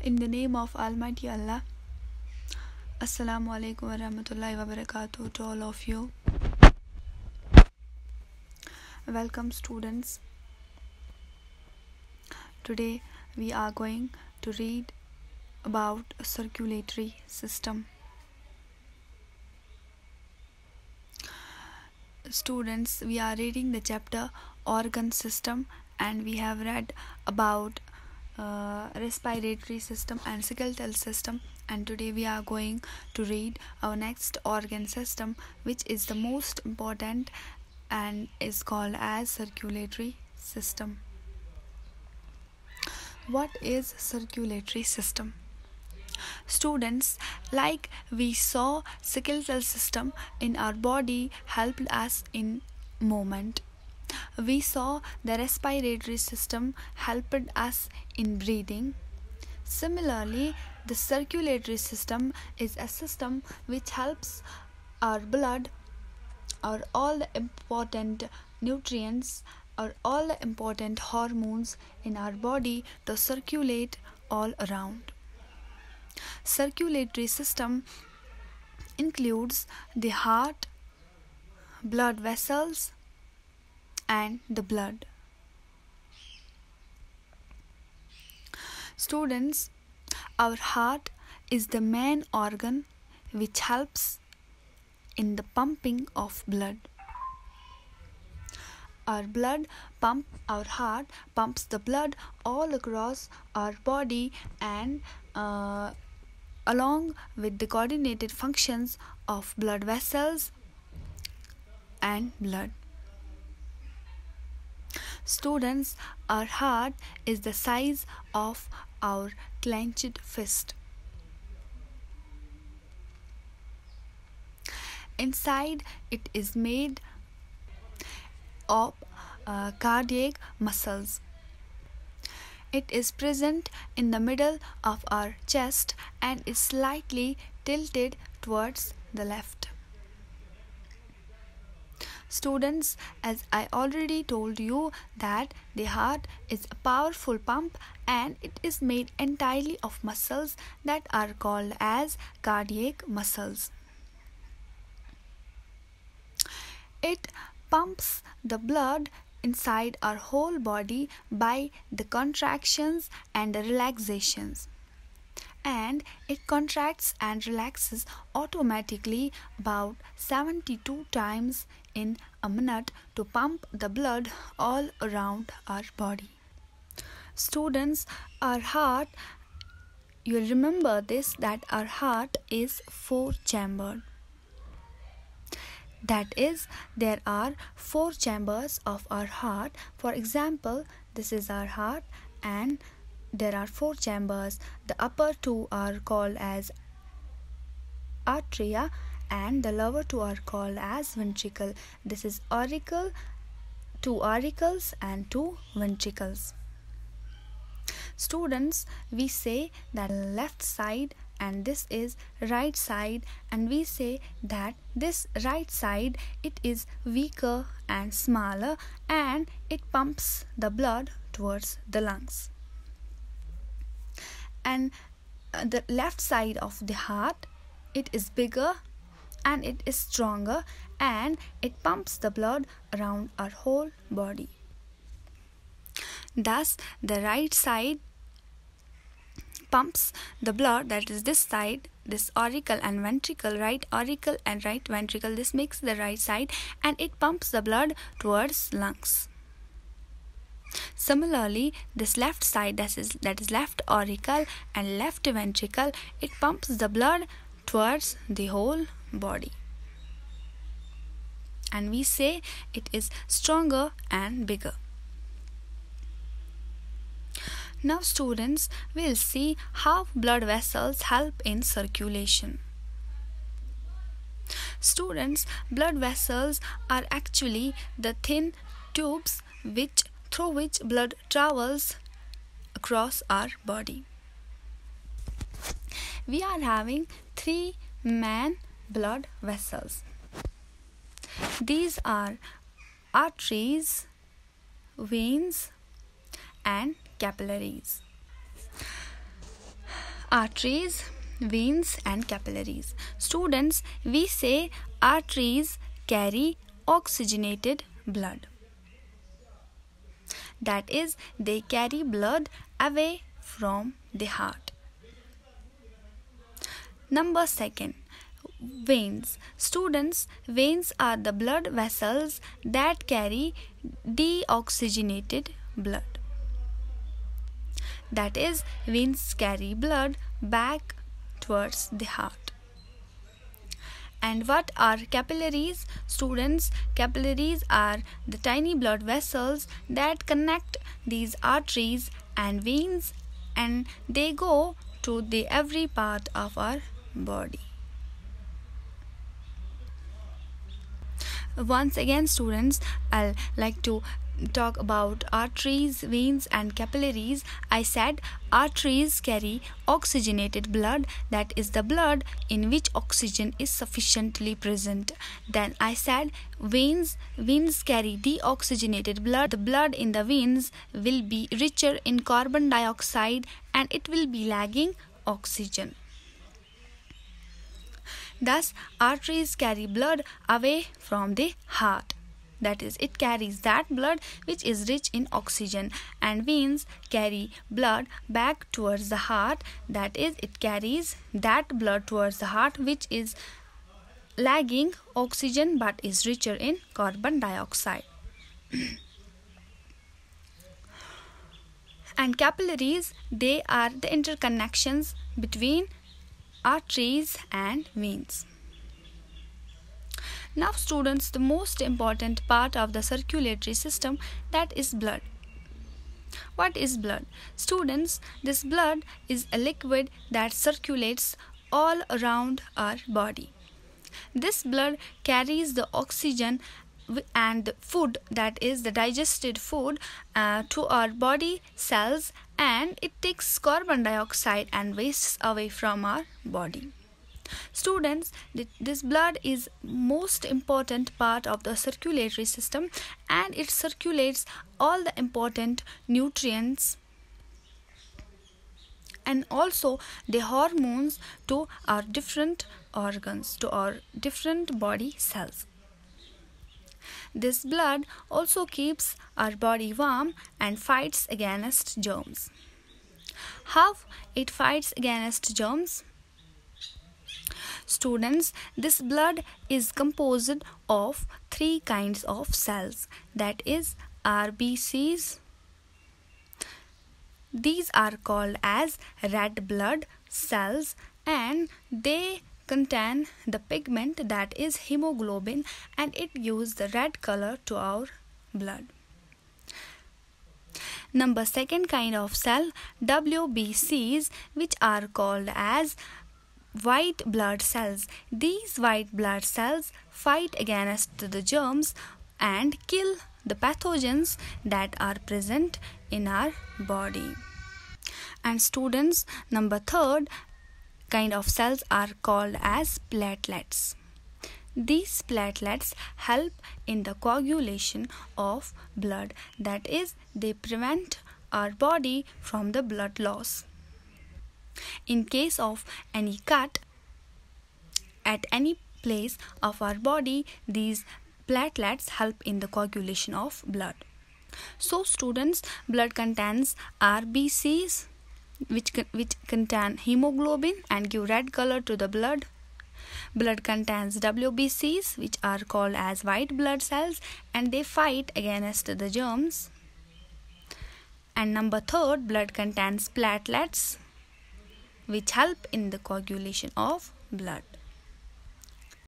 In the name of Almighty Allah, Assalamu alaikum wa rahmatullahi wa barakatuh to all of you. Welcome students. Today we are going to read about circulatory system. Students, we are reading the chapter organ system and we have read about respiratory system and skeletal system, and today we are going to read our next organ system, which is the most important and is called as circulatory system. What is circulatory system? Students, like we saw, skeletal system in our body helped us in movement. We saw the respiratory system helped us in breathing. Similarly, the circulatory system is a system which helps our blood or all the important nutrients or all the important hormones in our body to circulate all around. Circulatory system includes the heart, blood vessels, and the blood. Students, our heart is the main organ which helps in the pumping of blood. Our heart pumps the blood all across our body and along with the coordinated functions of blood vessels and blood. Students, our heart is the size of our clenched fist. Inside it is made of cardiac muscles. It is present in the middle of our chest and is slightly tilted towards the left. Students, as I already told you that the heart is a powerful pump and it is made entirely of muscles that are called as cardiac muscles. It pumps the blood inside our whole body by the contractions and the relaxations, and it contracts and relaxes automatically about 72 times in a minute to pump the blood all around our body. Students, our heart, you'll remember this, that our heart is 4-chambered. That is, there are 4 chambers of our heart. For example, this is our heart and there are 4 chambers. The upper 2 are called as atria and the lower 2 are called as ventricle. This is auricle, 2 auricles and 2 ventricles. Students, we say that left side and this is right side, and we say that this right side, it is weaker and smaller and it pumps the blood towards the lungs. And the left side of the heart, it is bigger and it is stronger and it pumps the blood around our whole body. Thus, the right side pumps the blood, that is this side, this auricle and ventricle, right auricle and right ventricle, this makes the right side, and it pumps the blood towards lungs. Similarly, this left side, that is left auricle and left ventricle, it pumps the blood towards the whole body, and we say it is stronger and bigger. Now students, we'll see how blood vessels help in circulation. Students, blood vessels are actually the thin tubes through which blood travels across our body. We are having 3 main blood vessels. These are arteries, veins, and capillaries. Arteries, veins and capillaries. Students, we say arteries carry oxygenated blood. That is, they carry blood away from the heart. Number 2, veins. Students, veins are the blood vessels that carry deoxygenated blood. That is, veins carry blood back towards the heart. And what are capillaries? Students, capillaries are the tiny blood vessels that connect these arteries and veins, and they go to the every part of our body. Once again, students, I'll like to talk about arteries, veins and capillaries. I said arteries carry oxygenated blood, that is the blood in which oxygen is sufficiently present. Then I said veins carry deoxygenated blood. The blood in the veins will be richer in carbon dioxide and it will be lacking oxygen. Thus, arteries carry blood away from the heart. That is, it carries that blood which is rich in oxygen, and veins carry blood back towards the heart. That is, it carries that blood towards the heart which is lacking oxygen but is richer in carbon dioxide. And capillaries, they are the interconnections between arteries and veins. Now students, the most important part of the circulatory system, that is blood. What is blood? Students, this blood is a liquid that circulates all around our body. This blood carries the oxygen and the food, that is the digested food, to our body cells, and it takes carbon dioxide and wastes away from our body. Students, this blood is most important part of the circulatory system, and it circulates all the important nutrients and also the hormones to our different organs, to our different body cells. This blood also keeps our body warm and fights against germs. How it fights against germs? Students, this blood is composed of 3 kinds of cells, that is RBCs. These are called as red blood cells, and they contain the pigment that is hemoglobin, and it gives the red color to our blood. Number 2 kind of cell, WBCs, which are called as white blood cells. These white blood cells fight against the germs and kill the pathogens that are present in our body. And students, number 3 kind of cells are called as platelets. These platelets help in the coagulation of blood, that is, they prevent our body from the blood loss. In case of any cut at any place of our body, these platelets help in the coagulation of blood. So students, blood contains RBCs which contain hemoglobin and give red color to the blood. Blood contains WBCs, which are called as white blood cells, and they fight against the germs. And number 3, blood contains platelets, which help in the coagulation of blood.